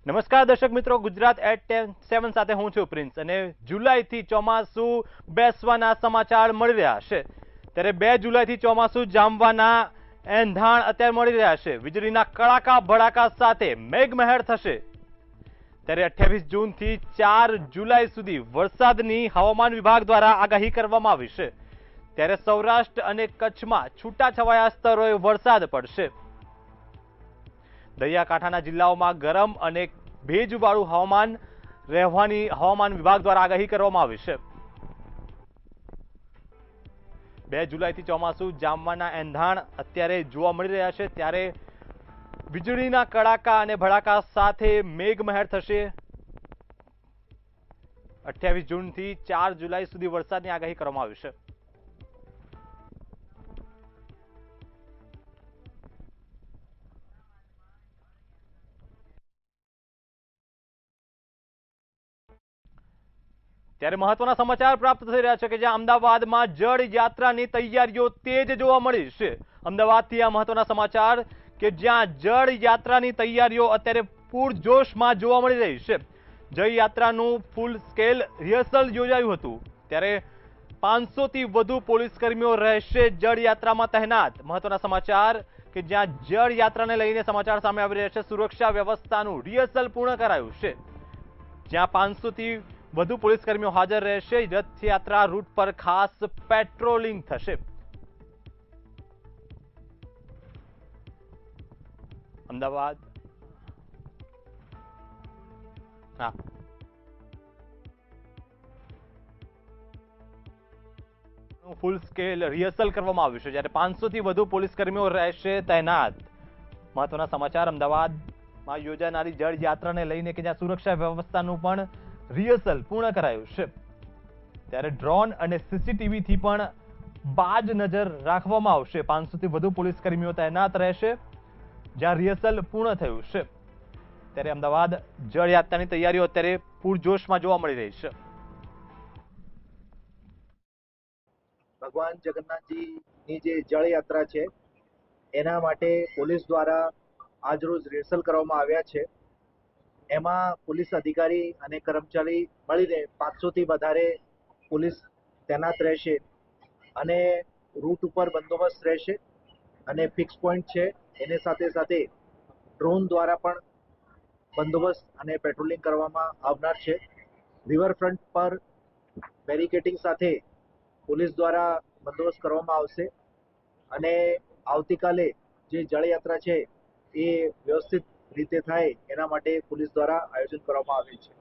નમસ્કાર દર્શક મિત્રો, ગુજરાત એટ 7 સાથે હું છું પ્રિન્સ અને જુલાઈથી ચોમાસું બેસવાના સમાચાર મળી રહ્યા છે. ત્યારે 2 જુલાઈથી ચોમાસું જામવાના એંધાણ અત્યારે મળી રહ્યા છે. વીજળીના કડાકા ભડાકા સાથે મેઘમહેર થશે. ત્યારે 28 જૂનથી 4 જુલાઈ સુધી વરસાદની હવામાન વિભાગ દ્વારા આગાહી કરવામાં આવી છે. ત્યારે સૌરાષ્ટ્ર અને કચ્છમાં છૂટાછવાયા સ્તરોએ વરસાદ પડશે. દરિયાકાંઠાના જિલ્લાઓમાં ગરમ અને ભેજવાળું હવામાન રહેવાની હવામાન વિભાગ દ્વારા આગાહી કરવામાં આવી છે. 2 જુલાઈથી ચોમાસું જામવાના એંધાણ અત્યારે જોવા મળી રહ્યા છે. ત્યારે વીજળીના કડાકા અને ભડાકા સાથે મેઘમહેર થશે. 28 જૂનથી 4 જુલાઈ સુધી વરસાદની આગાહી કરવામાં આવી છે. ત્યારે મહત્વના સમાચાર પ્રાપ્ત થઈ રહ્યા છે કે જ્યાં અમદાવાદમાં જળ યાત્રાની તૈયારીઓ તેજ જોવા મળી છે. અમદાવાદથી આ મહત્વના સમાચાર કે જ્યાં જળ યાત્રાની તૈયારીઓ અત્યારે પૂરજોશમાં જોવા મળી રહી છે. જળ યાત્રાનું ફૂલ સ્કેલ રિહર્સલ યોજાયું હતું. ત્યારે 500થી વધુ પોલીસ કર્મીઓ રહેશે જળ યાત્રામાં તહેનાત. મહત્વના સમાચાર કે જ્યાં જળ યાત્રાને લઈને સમાચાર સામે આવી રહ્યા છે. સુરક્ષા વ્યવસ્થાનું રિહર્સલ પૂર્ણ કરાયું છે. જ્યાં 500થી વધુ પોલીસ કર્મીઓ હાજર રહેશે. રથયાત્રા રૂટ પર ખાસ પેટ્રોલિંગ થશે. અમદાવાદ ફૂલ સ્કેલ રિહર્સલ કરવામાં આવ્યું છે. જ્યારે 500થી વધુ પોલીસ કર્મીઓ રહેશે તૈનાત. મહત્વના સમાચાર અમદાવાદમાં યોજાનારી જળ યાત્રાને લઈને કે જ્યાં સુરક્ષા વ્યવસ્થાનું પણ રિહર્સલ પૂર્ણ કરાયું છે. ત્યારે ડ્રોન અને સીસીટીવીથી પણ બાજ નજર રાખવામાં આવશે. 500થી વધુ પોલીસ કર્મીઓ તૈનાત રહેશે જ્યાં રિહર્સલ પૂર્ણ થયું છે. ત્યારે અમદાવાદ જળ યાત્રાની તૈયારીઓ અત્યારે પૂરજોશમાં જોવા મળી રહી છે. ભગવાન જગન્નાથજીની જે જળ યાત્રા છે એના માટે પોલીસ દ્વારા આજરોજ રિહર્સલ કરવામાં આવ્યા છે. એમાં પોલીસ અધિકારી અને કર્મચારી મળીને 500થી વધારે પોલીસ તૈનાત રહેશે અને રૂટ ઉપર બંદોબસ્ત રહેશે અને ફિક્સ પોઈન્ટ છે. એને સાથે સાથે ડ્રોન દ્વારા પણ બંદોબસ્ત અને પેટ્રોલિંગ કરવામાં આવનાર છે. રિવરફ્રન્ટ પર બેરિકેડિંગ સાથે પોલીસ દ્વારા બંદોબસ્ત કરવામાં આવશે અને આવતીકાલે જે જળયાત્રા છે એ વ્યવસ્થિત રીતે થાય એના માટે પોલીસ દ્વારા આયોજન કરવામાં આવ્યું છે.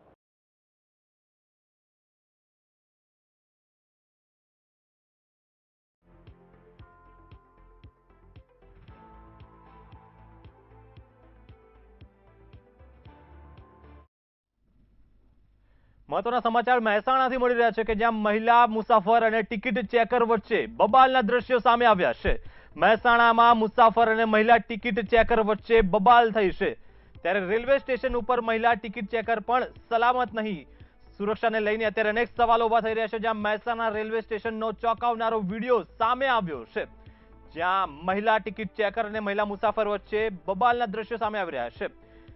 મહત્વના સમાચાર મહેસાણાથી મળી રહ્યા છે કે જ્યાં મહિલા મુસાફર અને ટિકિટ ચેકર વચ્ચે બબાલના દ્રશ્યો સામે આવ્યા છે. મહેસાણામાં મુસાફર અને મહિલા ટિકિટ ચેકર વચ્ચે બબાલ થઈ છે. ત્યારે રેલવે સ્ટેશન ઉપર મહિલા ટિકિટ ચેકર પણ સલામત નહીં. સુરક્ષાને લઈને અત્યારે અનેક સવાલો ઉભા થઈ રહ્યા છે. જ્યાં મહેસાણા રેલવે સ્ટેશનનો ચોંકાવનારો વિડીયો સામે આવ્યો છે. જ્યાં મહિલા ટિકિટ ચેકર અને મહિલા મુસાફર વચ્ચે બબાલના દ્રશ્યો સામે આવી રહ્યા છે.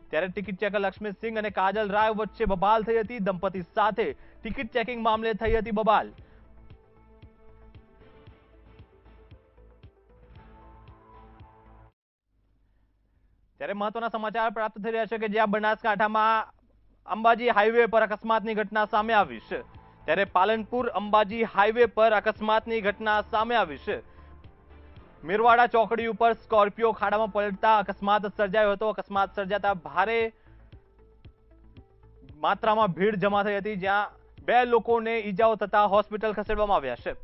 ત્યારે ટિકિટ ચેકર લક્ષ્મીસિંહ અને કાજલ રાય વચ્ચે બબાલ થઈ હતી. દંપતી સાથે ટિકિટ ચેકિંગ મામલે થઈ હતી બબાલ. ત્યારે મહત્વના સમાચાર પ્રાપ્ત થઈ રહ્યા છે કે જ્યાં બનાસકાંઠામાં અંબાજી હાઈવે પર અકસ્માતની ઘટના સામે આવી છે. ત્યારે પાલનપુર અંબાજી હાઈવે પર અકસ્માતની ઘટના સામે આવી છે. મેરવાડા ચોકડી ઉપર સ્કોર્પિયો ખાડામાં પલટતા અકસ્માત સર્જાયો હતો. અકસ્માત સર્જાતા ભારે માત્રામાં ભીડ જમા થઈ હતી. જ્યાં 2 લોકોને ઈજાઓ થતા હોસ્પિટલ ખસેડવામાં આવ્યા છે.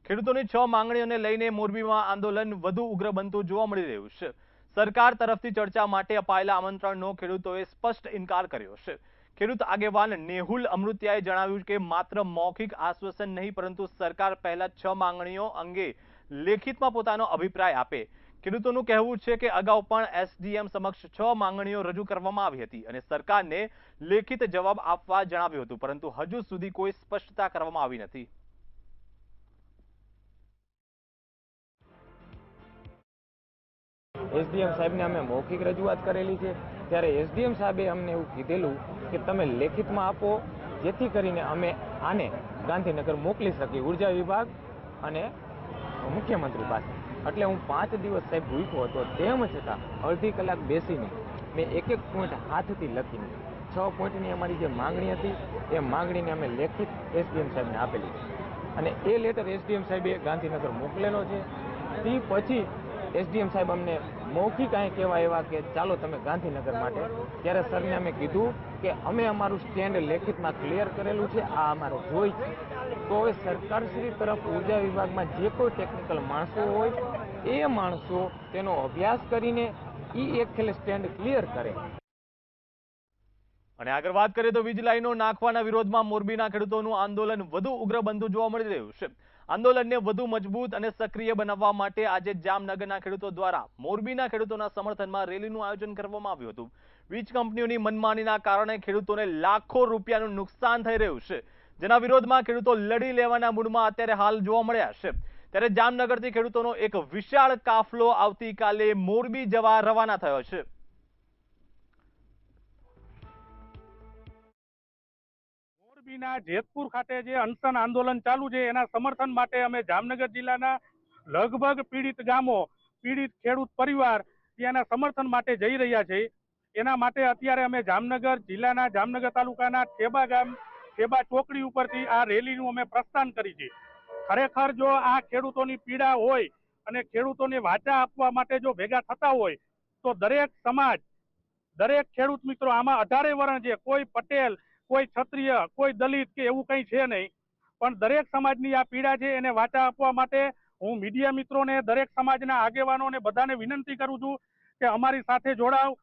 ખેડૂતોની 6 માંગણીઓને લઈને મોરબીમાં આંદોલન વધુ ઉગ્ર બનતું જોવા મળી રહ્યું છે. સરકાર તરફથી ચર્ચા માટે અપાયેલા આમંત્રણનો ખેડૂતોએ સ્પષ્ટ ઇનકાર કર્યો છે. ખેડૂત આગેવાન નેહુલ અમૃતિયાએ જણાવ્યું કે માત્ર મૌખિક આશ્વાસન નહીં પરંતુ સરકાર પહેલા 6 માંગણીઓ અંગે લેખિતમાં પોતાનો અભિપ્રાય આપે. ખેડૂતોનું કહેવું છે કે અગાઉ પણ એસડીએમ સમક્ષ 6 માંગણીઓ રજૂ કરવામાં આવી હતી અને સરકારને લેખિત જવાબ આપવા જણાવ્યું હતું, પરંતુ હજુ સુધી કોઈ સ્પષ્ટતા કરવામાં આવી નથી. એસડીએમ સાહેબને અમે મૌખિક રજૂઆત કરેલી છે, ત્યારે એસડીએમ સાહેબે અમને એવું કીધેલું કે તમે લેખિતમાં આપો, જેથી કરીને અમે આને ગાંધીનગર મોકલી શકીએ ઉર્જા વિભાગ અને મુખ્યમંત્રી પાસે. એટલે હું 5 દિવસ સાહેબ ભૂખ્યો હતો, તેમ છતાં અડધી કલાક બેસીને મેં એક પોઈન્ટ હાથથી લખીને 6 પોઈન્ટની અમારી જે માંગણી હતી એ માંગણીને અમે લેખિત એસડીએમ સાહેબને આપેલી છે અને એ લેટર એસડીએમ સાહેબે ગાંધીનગર મોકલેલો છે. તે પછી એસડીએમ સાહેબ અમને મૌખિક અહીં કહેવા એવા કે ચાલો તમે ગાંધીનગર માટે. ત્યારે સરને અમે કીધું કે અમે અમારું સ્ટેન્ડ લેખિતમાં ક્લિયર કરેલું છે, આ અમારે જોઈ છે. તો હવે સરકારશ્રી તરફ ઉર્જા વિભાગમાં જે કોઈ ટેકનિકલ માણસો હોય એ માણસો તેનો અભ્યાસ કરીને એક ખેલે સ્ટેન્ડ ક્લિયર કરે. અને આગળ વાત કરીએ તો વીજ લાઈનો નાખવાના વિરોધમાં મોરબીના ખેડૂતોનું આંદોલન વધુ ઉગ્ર બનતું જોવા મળી રહ્યું છે. આંદોલનને વધુ મજબૂત અને સક્રિય બનાવવા માટે આજે જામનગરના ખેડૂતો દ્વારા મોરબીના ખેડૂતોના સમર્થનમાં રેલીનું આયોજન કરવામાં આવ્યું હતું. વીજ કંપનીઓની મનમાનીના કારણે ખેડૂતોને લાખો રૂપિયાનું નુકસાન થઈ રહ્યું છે, જેના વિરોધમાં ખેડૂતો લડી લેવાના મૂડમાં અત્યારે હાલ જોવા મળ્યા છે. ત્યારે જામનગરથી ખેડૂતોનો એક વિશાળ કાફલો આવતીકાલે મોરબી જવા રવાના થયો છે. મોરબીના જેતપુર ખાતે જે અનશન આંદોલન ચાલુ છે એના સમર્થન માટે અમે જામનગર જિલ્લાના લગભગ પીડિત ગામો, પીડિત ખેડૂત પરિવાર ત્યાંના સમર્થન માટે જઈ રહ્યા છે. એના માટે અત્યારે અમે જામનગર જિલ્લાના જામનગર તાલુકાના ઠેબા ગામ, ઠેબા ચોકડી ઉપરથી આ રેલીનું અમે પ્રસ્થાન કરી છે. ખરેખર જો આ ખેડૂતોની પીડા હોય અને ખેડૂતોને વાચા આપવા માટે જો ભેગા થતા હોય તો દરેક સમાજ, દરેક ખેડૂત મિત્રો આમાં 18 વર્ણ છે, કોઈ પટેલ, કોઈ ક્ષત્રિય, કોઈ દલિત કે એવું કંઈ છે નહીં, પણ દરેક સમાજની આ પીડા છે એને વાચા આપવા માટે હું મીડિયા મિત્રોને, દરેક સમાજના આગેવાનોને બધાને વિનંતી કરું છું કે અમારી સાથે જોડાવ.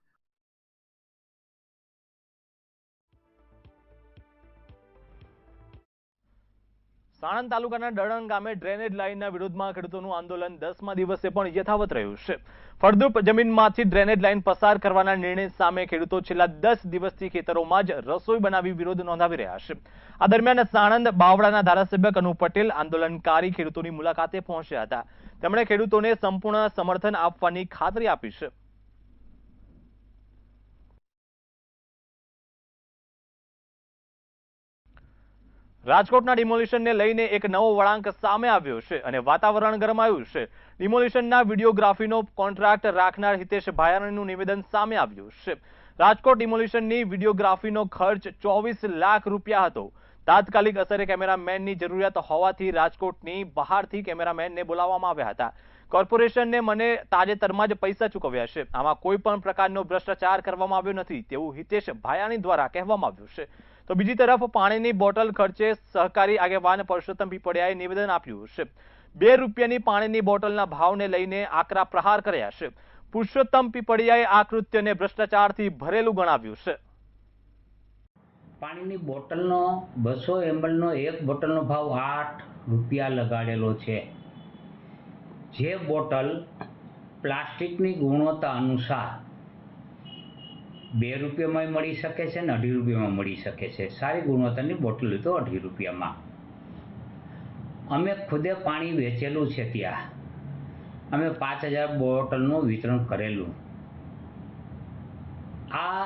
સાણંદ તાલુકાના ડણંગ ગામે ડ્રેનેજ લાઇનના વિરોધમાં ખેડૂતોનું આંદોલન 10મા દિવસે પણ યથાવત રહ્યું છે. ફળદ્રુપ જમીનમાંથી ડ્રેનેજ લાઇન પસાર કરવાના નિર્ણય સામે ખેડૂતો છેલ્લા 10 દિવસથી ખેતરોમાં જ રસોઈ બનાવી વિરોધ નોંધાવી રહ્યા છે. આ દરમિયાન સાણંદ બાવળાના ધારાસભ્ય કનુ પટેલ આંદોલનકારી ખેડૂતોની મુલાકાતે પહોંચ્યા હતા. તેમણે ખેડૂતોને સંપૂર્ણ સમર્થન આપવાની ખાતરી આપી છે. રાજકોટના ડિમોલિશનને લઈને એક નવો વળાંક સામે આવ્યો છે અને વાતાવરણ ગરમાયું છે. ડિમોલિશનના વિડીયોગ્રાફીનો કોન્ટ્રાક્ટ રાખનાર હિતેશ ભાયાણીનું નિવેદન સામે આવ્યું છે. રાજકોટ ડિમોલિશનની વિડીયોગ્રાફીનો ખર્ચ 24 લાખ રૂપિયા હતો. તાત્કાલિક અસરે કેમેરામેનની જરૂરિયાત હોવાથી રાજકોટની બહારથી કેમેરામેનને બોલાવવામાં આવ્યા હતા. કોર્પોરેશનને મને તાજેતરમાં જ પૈસા ચૂકવ્યા છે. આમાં કોઈ પણ પ્રકારનો ભ્રષ્ટાચાર કરવામાં આવ્યો નથી તેવું હિતેશ ભાયાણી દ્વારા કહેવામાં આવ્યું છે. તો બીજી તરફ પાણીની બોટલ ખર્ચે સહકારી આગેવાન પરસોત્તમ પીપળિયાએ નિવેદન આપ્યું છે. 2 રૂપિયાની પાણીની બોટલના ભાવને લઈને આકરા પ્રહાર કર્યા છે. પુરુષોત્તમ પીપળિયાએ આ કૃત્યને ભ્રષ્ટાચારથી ભરેલું ગણાવ્યું છે. પાણીની બોટલનો 200 mlનો એક બોટલનો ભાવ 8 રૂપિયા લગાડેલો છે. જે બોટલ પ્લાસ્ટિકની ગુણવત્તા અનુસાર 2 રૂપિયામાં મળી શકે છે ને 2.5 રૂપિયામાં મળી શકે છે. સારી ગુણવત્તાની બોટલ હોય તો 2.5 રૂપિયામાં. અમે ખુદે પાણી વેચેલું છે. ત્યાં અમે 5000 બોટલનું વિતરણ કરેલું. આ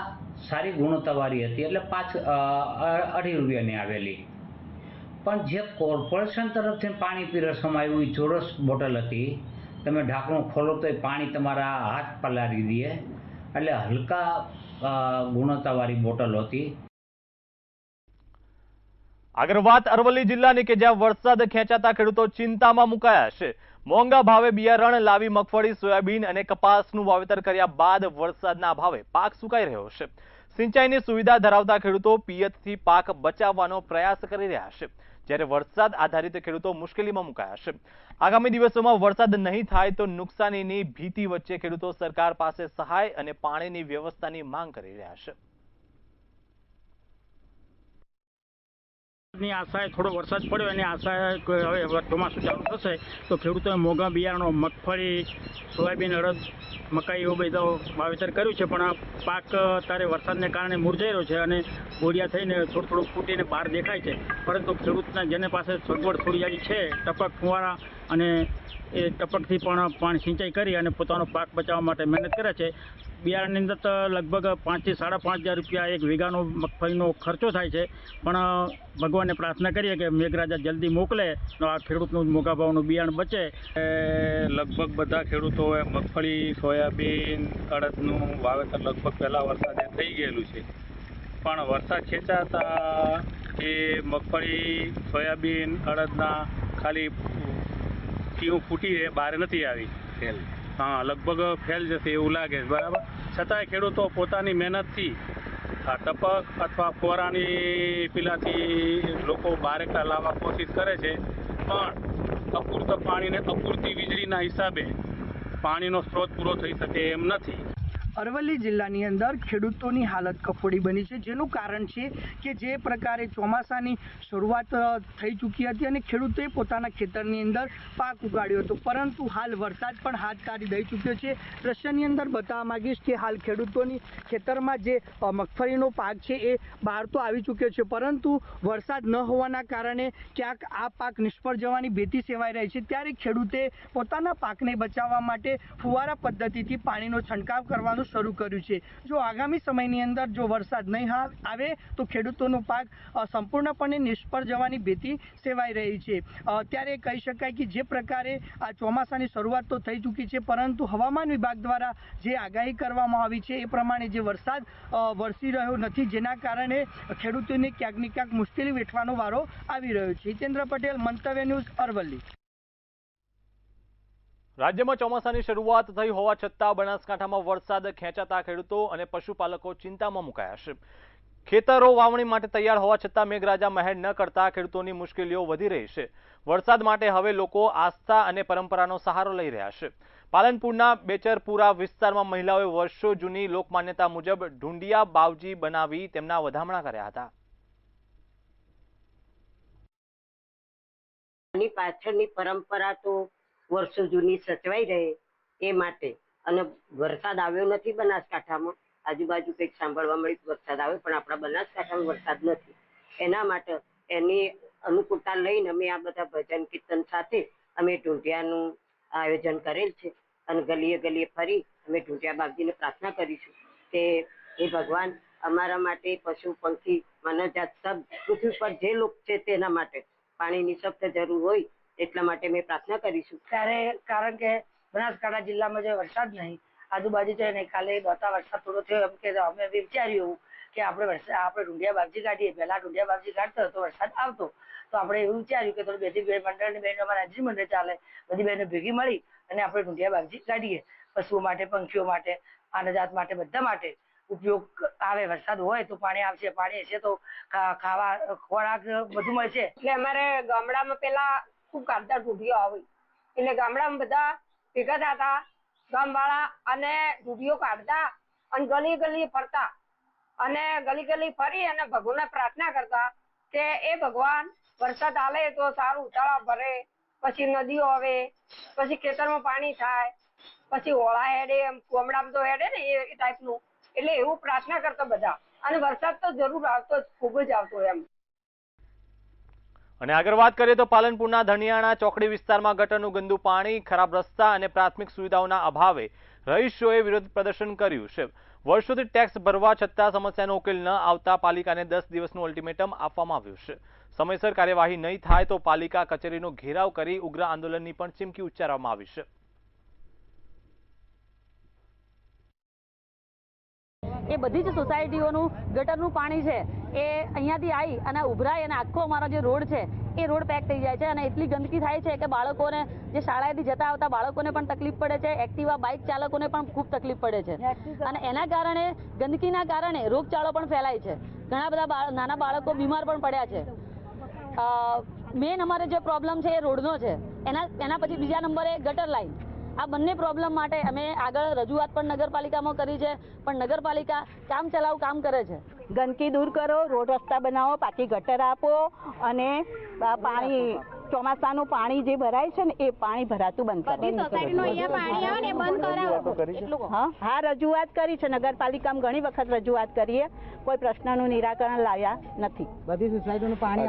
સારી ગુણવત્તાવાળી હતી એટલે 2.5 રૂપિયાની આવેલી. પણ જે કોર્પોરેશન તરફથી પાણી પીરસવામાં આવ્યું એ ચોરસ બોટલ હતી. તમે ઢાંકણું ખોલો તો પાણી તમારા હાથ પલાળી દે, એટલે હલકા ગુણવત્તાવાળી બોટલ હતી. આગળ વાત અરવલ્લી જિલ્લાની કે જ્યાં વરસાદ ખેંચાતા ખેડૂતો ચિંતામાં મુકાયા છે. મોંઘા ભાવે બિયારણ લાવી મગફળી, સોયાબીન અને કપાસનું વાવેતર કર્યા બાદ વરસાદના અભાવે પાક સુકાઈ રહ્યો છે. સિંચાઈની સુવિધા ધરાવતા ખેડૂતો પિયતથી પાક બચાવવાનો પ્રયાસ કરી રહ્યા છે, જ્યારે વરસાદ આધારિત ખેડૂતો મુશ્કેલીમાં મુકાયા છે. આગામી દિવસોમાં વરસાદ નહીં થાય તો નુકસાનીની ભીતિ વચ્ચે ખેડૂતો સરકાર પાસે સહાય અને પાણીની વ્યવસ્થાની માંગ કરી રહ્યા છે. ની આશાએ થોડો વરસાદ પડ્યો એની આશાએ હવે ચોમાસું ચાલુ થશે તો ખેડૂતોએ મોંઘા બિયારણો, મગફળી, સોયાબીન, અડદ, મકાઈ એવું બધું વાવેતર કર્યું છે, પણ આ પાક અત્યારે વરસાદને કારણે મુરઝાઈ રહ્યો છે અને ગોળિયા થઈને થોડું ફૂટીને બહાર દેખાય છે. પરંતુ ખેડૂતના જેને પાસે સગવડ થોડી જાજી છે, ટપક ફુવારા અને એ ટપકથી પણ પાણી સિંચાઈ કરી અને પોતાનો પાક બચાવવા માટે મહેનત કરે છે. બિયારણની અંદર તો લગભગ 5,000 થી 5,500 રૂપિયા એક વીઘાનો મગફળીનો ખર્ચો થાય છે, પણ ભગવાનને પ્રાર્થના કરીએ કે મેઘરાજા જલ્દી મોકલે તો આ ખેડૂતનું મોંઘા ભાવનું બિયારણ બચે. લગભગ બધા ખેડૂતોએ મગફળી, સોયાબીન, અડદનું વાવેતર લગભગ પહેલાં વરસાદે થઈ ગયેલું છે, પણ વરસાદ ખેંચાતા એ મગફળી, સોયાબીન, અડદના ખાલી ટીયું ફૂટી બહાર નથી આવી. હા, લગભગ ફેલ જશે એવું લાગે છે. બરાબર, છતાંય ખેડૂતો પોતાની મહેનતથી આ ટપક અથવા ફોરાની પીલાથી લોકો બહાર લાવવા કોશિશ કરે છે, પણ અપૂરતા પાણીને અપૂરતી વીજળીના હિસાબે પાણીનો સ્ત્રોત પૂરો થઈ શકે એમ નથી. અરવલ્લી જિલ્લાની અંદર ખેડૂતોની હાલત કફોડી બની છે, જેનું કારણ છે કે જે પ્રકારે ચોમાસાની શરૂઆત થઈ ચૂકી હતી અને ખેડૂતોએ પોતાના ખેતરની અંદર પાક ઉગાડ્યો હતો, પરંતુ હાલ વરસાદ પણ હાથ તારી દઈ ચૂક્યો છે. દ્રશ્યની અંદર બતાવવા માંગીશ કે હાલ ખેડૂતોની ખેતરમાં જે મગફળીનો પાક છે એ બહાર તો આવી ચૂક્યો છે, પરંતુ વરસાદ ન હોવાના કારણે ક્યાંક આ પાક નિષ્ફળ જવાની ભીતિ સેવાઈ રહી છે. ત્યારે ખેડૂતે પોતાના પાકને બચાવવા માટે ફુવારા પદ્ધતિથી પાણીનો છંટકાવ કરવાનું શરૂ કર્યું છે. જો આગામી સમયની અંદર જો વરસાદ નહીં આવે તો ખેડૂતોનો પાક સંપૂર્ણપણે નિષ્ફળ જવાની ભીતિ સેવાઈ રહી છે. ત્યારે કહી શકાય કે જે પ્રકારે આ ચોમાસાની શરૂઆત તો થઈ ચૂકી છે, પરંતુ હવામાન વિભાગ દ્વારા જે આગાહી કરવામાં આવી છે એ પ્રમાણે જે વરસાદ વરસી રહ્યો નથી, જેના કારણે ખેડૂતોને ક્યાંક ને ક્યાંક મુશ્કેલી વેઠવાનો વારો આવી રહ્યો છે. હિતેન્દ્ર પટેલ, મંતવ્ય ન્યૂઝ, અરવલ્લી. રાજ્યમાં ચોમાસાની શરૂઆત થઈ હોવા છતાં બનાસકાંઠામાં વરસાદ ખેંચાતા ખેડૂતો અને પશુપાલકો ચિંતામાં મુકાયા છે. ખેતરો વાવણી માટે તૈયાર હોવા છતાં મેઘરાજા મહેર ન કરતા ખેડૂતોની મુશ્કેલીઓ વધી રહી છે. વરસાદ માટે હવે લોકો આસ્થા અને પરંપરાનો સહારો લઈ રહ્યા છે. પાલનપુરના બેચરપુરા વિસ્તારમાં મહિલાઓએ વર્ષો જૂની લોકમાન્યતા મુજબ ઢૂંઢિયા બાવજી બનાવી તેમના વધામણા કર્યા હતા. પાછળની પરંપરા તો વર્ષો જૂની સચવાઈ રહે એ માટે, અને વરસાદ આવ્યો નથી બનાસકાંઠામાં, આજુબાજુ કંઈક સાંભળવા મળ્યું વરસાદ આવ્યો, પણ આપણા બનાસકાંઠામાં વરસાદ નથી. એના માટે એની અનુકૂળતા લઈને અમે આ બધા ભજન કીર્તન સાથે અમે ઢૂંઢિયાનું આયોજન કરેલ છે, અને ગલીએ ગલીએ ફરી અમે ઢૂંઢિયા બાપજીને પ્રાર્થના કરીશું કે એ ભગવાન અમારા માટે, પશુ પંખી માનવજાત સબ પૃથ્વી પર જે લોક છે તેના માટે પાણીની સખ્ત જરૂર હોય એટલા માટે મેં પ્રાર્થના કરીશું. ત્યારે કારણ કે બનાસકાંઠા જિલ્લામાં જે વરસાદ નહીં, આજુબાજુ છે ને, કાલે દોતા વરસાદ થોડો થયો એમ કે અમે વિચાર્યું કે આપણે ઢૂંઢિયા બાપજી કાઢીએ. પહેલા ઢૂંઢિયા બાપજી કાઢતો તો વરસાદ આવતો, તો આપણે એવું વિચાર્યું કે થોડી બધી મંડળની બહેનો, અમારા હાજરી મંડળ ચાલે, બધી બહેનો ભેગી મળી અને આપણે ઢૂંઢિયા બાપજી કાઢીએ. પશુઓ માટે, પંખીઓ માટે, માનવજાત માટે, બધા માટે ઉપયોગ આવે. વરસાદ હોય તો પાણી આવશે, પાણી હશે તો ખાવા ખોરાક બધું મળશે. એટલે અમારે ગામડામાં પેલા ખૂબ કાઢતા ઢૂંઢીઓ આવી, એટલે ગામડામાં બધા ભેગા થતા ગામવાળા અને ઢૂંઢીઓ કાઢતા અને ગલી ગલી ફરતા અને ગલી ગલી ફરી અને ભગવાનને પ્રાર્થના કરતા કે એ ભગવાન વરસાદ આલે તો સારું, તળાવ ભરે, પછી નદીઓ આવે, પછી ખેતરમાં પાણી થાય, પછી હોળા હેડે, એમ ગામડામાં તો હેડે ને એ ટાઈપનું. એટલે એવું પ્રાર્થના કરતા બધા, અને વરસાદ તો જરૂર આવતો, ખૂબ જ આવતો એમ. અને આગળ વાત કરીએ તો પાલનપુરના ધણિયાણા ચોકડી વિસ્તારમાં ગટરનું ગંદુ પાણી, ખરાબ રસ્તા અને પ્રાથમિક સુવિધાઓના અભાવે રહીશોએ વિરોધ પ્રદર્શન કર્યું છે. વર્ષોથી ટેક્સ ભરવા છતાં સમસ્યાનો ઉકેલ ન આવતા પાલિકાને 10 દિવસનું અલ્ટિમેટમ આપવામાં આવ્યું છે. સમયસર કાર્યવાહી નહીં થાય તો પાલિકા કચેરીનો ઘેરાવ કરી ઉગ્ર આંદોલનની પણ ચીમકી ઉચ્ચારવામાં આવી છે. એ બધી જ સોસાયટીઓનું ગટરનું પાણી છે એ અહીંયાથી આવી અને ઉભરાય અને આખો અમારો જે રોડ છે એ રોડ પેક થઈ જાય છે, અને એટલી ગંદકી થાય છે કે બાળકોને, જે શાળાએથી જતા આવતા બાળકોને પણ તકલીફ પડે છે, એક્ટિવા બાઇક ચાલકોને પણ ખૂબ તકલીફ પડે છે, અને એના કારણે, ગંદકીના કારણે રોગચાળો પણ ફેલાય છે. ઘણા બધા નાના બાળકો બીમાર પણ પડ્યા છે. મેન અમારે જે પ્રોબ્લેમ છે એ રોડનો છે, એના પછી બીજા નંબરે ગટર લાઈન. આ બંને પ્રોબ્લેમ માટે અમે આગળ રજૂઆત પણ નગરપાલિકામાં કરી છે, પણ નગરપાલિકા કામ ચલાવ કામ કરે છે. ગંદકી દૂર કરો, રોડ રસ્તા બનાવો, પાકી ગટર આપો અને પાણી ચોમાસાનું પાણી જે ભરાય છે ને એ પાણી ભરાતું બંધ કરાવો. હા, રજૂઆત કરી છે. નગરપાલિકામાં ઘણી વખત રજૂઆત કરીએ, કોઈ પ્રશ્નનું નિરાકરણ લાવ્યા નથી. બધી સોસાયટીનું પાણી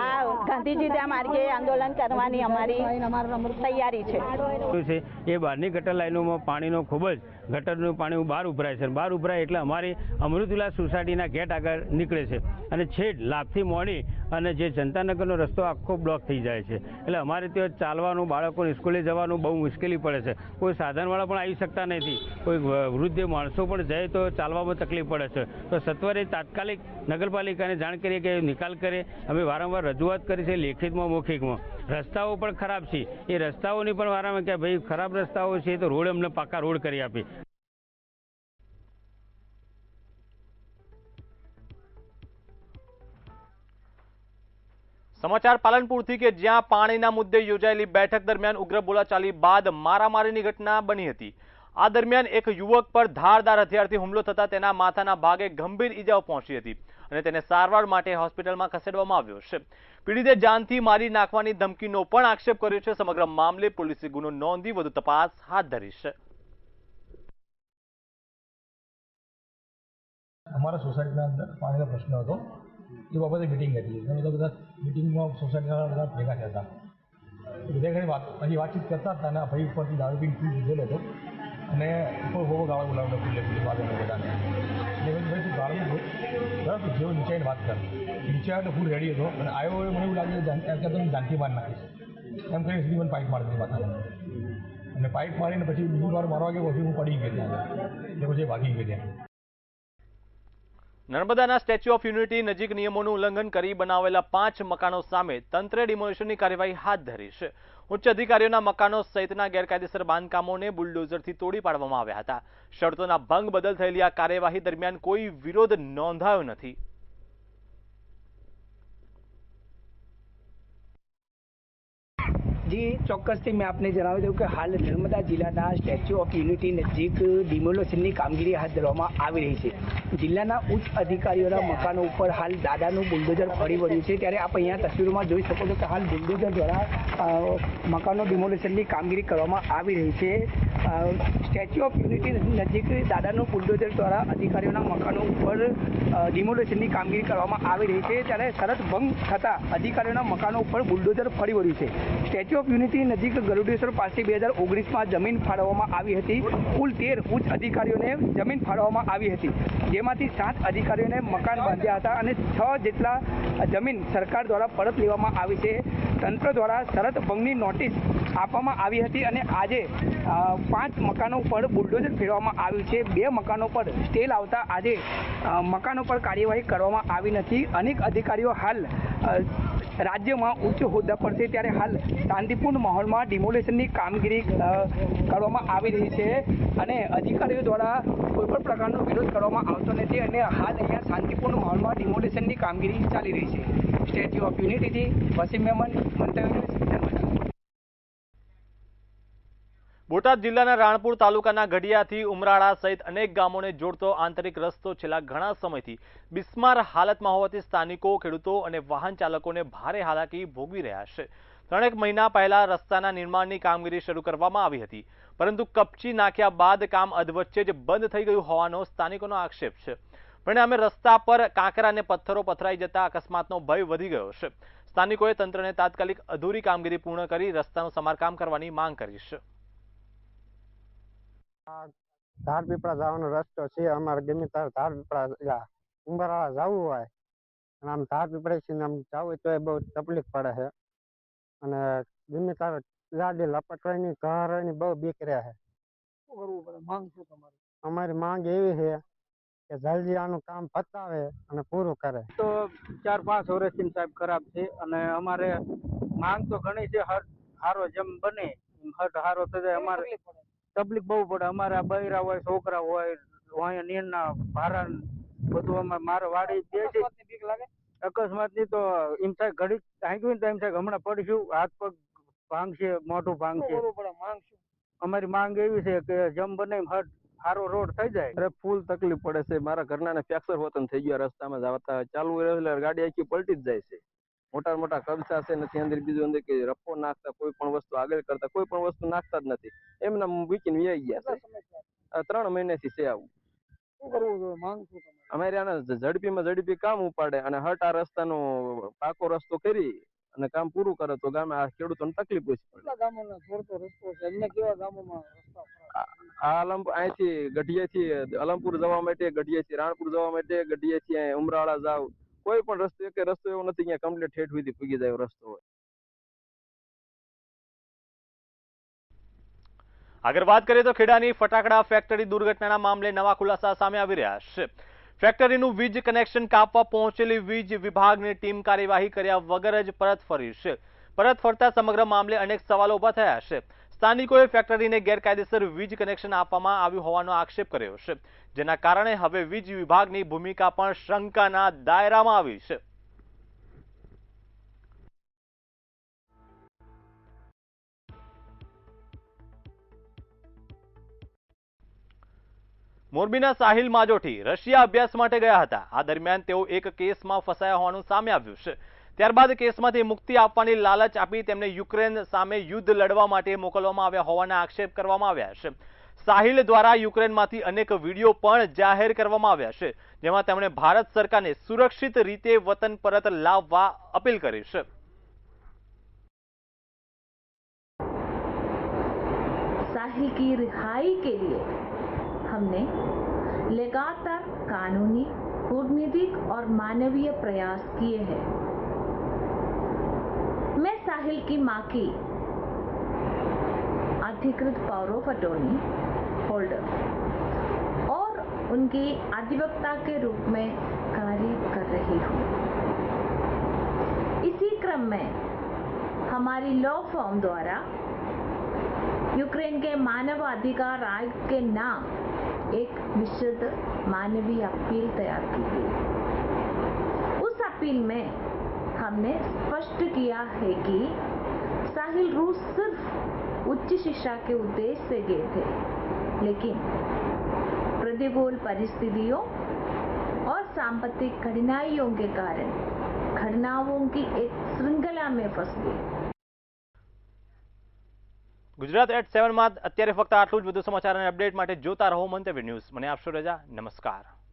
આ ગાંધીજી ત્યાં માર્ગે આંદોલન કરવાની અમારી તૈયારી છે. એ બહારની ગટર લાઈનોમાં પાણીનો ખૂબ જ ગટરનું પાણી બહાર ઉભરાય છે. બહાર ઉભરાય એટલે અમારી અમૃત વિલાસ સોસાયટીના ગેટ આગળ નીકળે છે અને છેડ લાભથી મોડી અને જે જનતાનગરનો રસ્તો આખો બ્લોક થઈ જાય છે. એટલે અમારે ત્યાં ચાલવાનું, બાળકોને સ્કૂલે જવાનું બહુ મુશ્કેલી પડે છે. કોઈ સાધનવાળા પણ આવી શકતા નથી, કોઈ વૃદ્ધ માણસો પણ જાય તો ચાલવામાં તકલીફ પડે છે. તો સત્વરે તાત્કાલિક નગરપાલિકાને જાણ કરીએ કે નિકાલ કરે. અમે વારંવાર રજૂઆત કરી છે, લેખિતમાં મૌખિકમાં. રસ્તાઓ પણ ખરાબ છે, એ રસ્તાઓની પણ વારંવાર કે ભાઈ ખરાબ રસ્તાઓ છે તો રોડ અમને પાકા રોડ કરી આપે. સમાચાર પાલનપુરથી કે જ્યાં પાણીના મુદ્દે યોજાયેલી બેઠક દરમિયાન ઉગ્ર બોલાચાલી બાદ મારામારીની ઘટના બની હતી. આ દરમિયાન એક યુવક પર ધારદાર હથિયારથી હુમલો થતા તેના માથાના ભાગે ગંભીર ઈજાઓ પહોંચી હતી અને તેને સારવાર માટે હોસ્પિટલમાં ખસેડવામાં આવ્યો છે. પીડિતે જાનથી મારી નાખવાની ધમકીનો પણ આક્ષેપ કર્યો છે. સમગ્ર મામલે પોલીસે ગુનો નોંધી વધુ તપાસ હાથ ધરી છે. અમારા સોસાયટીના અંદર પાણીનો પ્રશ્ન હતો, એ બાબતે મિટિંગ હતી. બધા મિટિંગમાં સોસાયટીના બધા ભેગા થયા હતા. બધા ઘણી વાતચીત કરતા હતા અને ભાઈ ઉપરથી દારૂ પીને પી લીધેલો હતો અને ઉપર ગાળો બોલાવતો વાદળો બધાને. એટલે ભાઈ તું ગાળું બરાબર, જેવો નીચાઈને વાત કર. નીચે આવ્યો ફૂલ રેડી હતો અને આવ્યો મને એવું લાગે કે તમે જાનથી માર નાખીશ એમ કરીને સીધી મને પાઇપ મારી દીધી માથાને. અને પાઇપ મારીને પછી બીજી વાર મારવા ગયો પછી હું પડી ગયો ત્યાં એટલે પછી ભાગી ગયો ત્યાં. નર્મદાના સ્ટેચ્યુ ઓફ યુનિટી નજીક નિયમોનું ઉલ્લંઘન કરી બનાવેલા 5 મકાનો સામે તંત્રે ડિમોલિશનની કાર્યવાહી હાથ ધરી છે. ઉચ્ચ અધિકારીઓના મકાનો સહિતના ગેરકાયદેસર બાંધકામોને બુલડોઝરથી તોડી પાડવામાં આવ્યા હતા. શરતોના ભંગ બદલ થયેલી આ કાર્યવાહી દરમિયાન કોઈ વિરોધ નોંધાયો નથી. જી ચોક્કસથી મેં આપને જણાવી દઉં કે હાલ નર્મદા જિલ્લાના સ્ટેચ્યુ ઓફ યુનિટી નજીક ડિમોલેશનની કામગીરી હાથ ધરવામાં આવી રહી છે. જિલ્લાના ઉચ્ચ અધિકારીઓના મકાનો ઉપર હાલ દાદાનું બુલડોઝર ફરી વળ્યું છે. ત્યારે આપ અહીંયા તસવીરોમાં જોઈ શકો છો કે હાલ બુલડોઝર દ્વારા મકાનો ડિમોલેશનની કામગીરી કરવામાં આવી રહી છે. સ્ટેચ્યુ ઓફ યુનિટી નજીક દાદાનું બુલડોઝર દ્વારા અધિકારીઓના મકાનો ઉપર ડિમોલેશનની કામગીરી કરવામાં આવી રહી છે. ત્યારે શરત ભંગ થતાં અધિકારીઓના મકાનો ઉપર બુલડોઝર ફરી વળ્યું છે. સ્ટેચ્યુ ઓફ યુનિટી નજીક ગરુડેશ્વર પાસે 2019માં જમીન ફાળવવામાં આવી હતી. કુલ 13 ઉચ્ચ અધિકારીઓને જમીન ફાળવવામાં આવી હતી, જેમાંથી 7 અધિકારીઓને મકાન બાંધ્યા હતા અને 6 જેટલા જમીન સરકાર દ્વારા પરત લેવામાં આવી છે. તંત્ર દ્વારા શરત ભંગની નોટિસ આપવામાં આવી હતી અને આજે 5 મકાનો પર બુલડોઝર ફેરવવામાં આવ્યું છે. 2 મકાનો પર સ્ટે લાવતા આજે મકાનો પર કાર્યવાહી કરવામાં આવી નથી. અનેક અધિકારીઓ હાલ રાજ્યમાં ઉચ્ચ હોદ્દા પર છે. ત્યારે હાલ શાંતિપૂર્ણ માહોલમાં ડિમોલેશનની કામગીરી કરવામાં આવી રહી છે અને અધિકારીઓ દ્વારા કોઈ પણ પ્રકારનો વિરોધ કરવામાં આવતો નથી અને હાલ અહીંયા શાંતિપૂર્ણ માહોલમાં ડિમોલેશનની કામગીરી ચાલી રહી છે. સ્ટેચ્યુ ઓફ યુનિટીથી વસીમ મેમન, મંતવ્ય ન્યૂઝ. બોટાદ જિલ્લાના રાણપુર તાલુકાના ગઢિયાથી ઉમરાળા સહિત અનેક ગામોને જોડતો આંતરિક રસ્તો છેલ્લા ઘણા સમયથી બિસ્માર હાલતમાં હોવાથી સ્થાનિકો, ખેડૂતો અને વાહન ચાલકોને ભારે હાલાકી ભોગવી રહ્યા છે. 3 મહિના પહેલા રસ્તાના નિર્માણની કામગીરી શરૂ કરવામાં આવી હતી, પરંતુ કપચી નાખ્યા બાદ કામ અધવચ્ચે જ બંધ થઈ ગયું હોવાનો સ્થાનિકોનો આક્ષેપ છે. પરિણામે રસ્તા પર કાંકરા અને પથ્થરો પથરાઈ જતા અકસ્માતનો ભય વધી ગયો છે. સ્થાનિકોએ તંત્રને તાત્કાલિક અધૂરી કામગીરી પૂર્ણ કરી રસ્તાનું સમારકામ કરવાની માંગ કરી છે. ધારપીપળા જવાનો રસ્તો છે. અમારે ગમે ત્યારે ધારપીપળા ઉંબરાળા જવું હોય અને આમ ધારપીપળાથી આમ જવું તો એ બહુ તકલીફ પડે છે અને ગમે ત્યારે ગાડી લપટવાની, ઘર હોય બહુ બીક રહે છે. અમારી માંગ એવી છે કે જલ્દી આનું કામ પતાવે અને પૂરું કરે. તો 4-5 વર્ષથી સાહેબ ખરાબ છે અને અમારે માંગ તો ઘણી છે. હારો જેમ બને હટ હારો થઈ જાય. અમારે તકલીફ બહુ પડે. અમારે બૈરા હોય, છોકરા હોય, અહીંયા નીરના ભારા બધું અમારે મારે વાડી દે છે. અકસ્માતની તો એમ થાય ઘડી હાંક્યું તો એમ થાય હમણાં પડીશું, હાથ પગ ભાંગશે, મોઢું ભાંગશે. અમારી માંગ એવી છે કે જેમ બને હટ સારો રોડ થઈ જાય. અરે ફૂલ તકલીફ પડે છે. મારા ઘરના ફ્રેક્ચર હોતન થઈ ગયા રસ્તામાં જતા ચાલુ એટલે ગાડી આખી પલટી જ જાય છે. મોટા મોટા કબજા છે, નથી અંદર બીજું અંદર કે રફો નાખતા, કોઈ પણ વસ્તુ આગળ કરતા, કોઈ પણ વસ્તુ નાખતા જ નથી. એમના વીકીને વ્યાઈ ગયા છે. 3 મહિનાથી છે આવું. શું કરવું જોઈએ, માંગ શું તમારી? અમારે આને ઝડપીમાં ઝડપી કામ ઉપાડે અને હટ આ રસ્તાનો પાકો રસ્તો કરી અને કામ પૂરું કરે તો ગામે આ ખેડૂતોને તકલીફ ઓછી પડે. કેટલા ગામોને જોડતો રસ્તો છે, અન્ય કેવા ગામોમાં રસ્તા આ અહીંથી ગઢિયાથી અલમપુર જવા માટે, ગઢિયાથી રાણપુર જવા માટે, ગઢિયાથી ઉમરાળા જાવ, કોઈ પણ રસ્તો એક રસ્તો એવો નથી અહીંયા કમ્પ્લીટ ઠેઠ સુધી પૂગી જાય એવો રસ્તો હોય. આગળ વાત કરીએ તો ખેડાની ફટાકડા ફેક્ટરી દુર્ઘટનાના મામલે નવા ખુલાસા સામે આવી રહ્યા છે. ફેક્ટરીનું વીજ કનેક્શન કાપવા પહોંચેલી વીજ વિભાગની ટીમ કાર્યવાહી કર્યા વગર જ પરત ફરી છે. પરત ફરતા સમગ્ર મામલે અનેક સવાલો ઉભા થયા છે. સ્થાનિકોએ ફેક્ટરીને ગેરકાયદેસર વીજ કનેક્શન આપવામાં આવ્યું હોવાનો આક્ષેપ કર્યો છે, જેના કારણે હવે વીજ વિભાગની ભૂમિકા પણ શંકાના દાયરામાં આવી છે. મોરબીના સાહિલ માજોઠી રશિયા અભ્યાસ માટે ગયા હતા. આ દરમિયાન તેઓ એક કેસમાં ફસાયા હોવાનું સામે આવ્યું છે. ત્યારબાદ કેસમાંથી મુક્તિ આપવાની લાલચ આપી તેમને યુક્રેન સામે યુદ્ધ લડવા માટે મોકલવામાં આવ્યા હોવાના આક્ષેપ કરવામાં આવ્યા છે. સાહિલ દ્વારા યુક્રેનમાંથી અનેક વિડીયો પણ જાહેર કરવામાં આવ્યા છે, જેમાં તેમણે ભારત સરકારને સુરક્ષિત રીતે વતન પરત લાવવા અપીલ કરી છે. साहिल की रिहाई के लिए हमने लगातार कानूनी, कूटनीतिक और मानवीय प्रयास किए हैं. मैं साहिल की मां की अधिकृत पावर ऑफ अटॉर्नी होल्डर और उनकी अधिवक्ता के रूप में कार्य कर रही हूँ. इसी क्रम में हमारी लॉ फर्म द्वारा यूक्रेन के मानवाधिकार आयोग के नाम एक विशुद्ध मानवीय अपील तैयार की गई. उस अपील में हमने स्पष्ट किया है कि साहिल रूस सिर्फ उच्च शिक्षा के उद्देश्य से गए थे, लेकिन प्रतिकूल परिस्थितियों और सांपत्तिक कठिनाइयों के कारण घटनाओं की एक श्रृंखला में फंस गए. ગુજરાત એટ 7 માં અત્યારે ફક્ત આટલું જ. વધુ સમાચાર અને અપડેટ માટે જોતા રહો મંતવ્ય ન્યૂઝ. મને આપશો રજા. નમસ્કાર.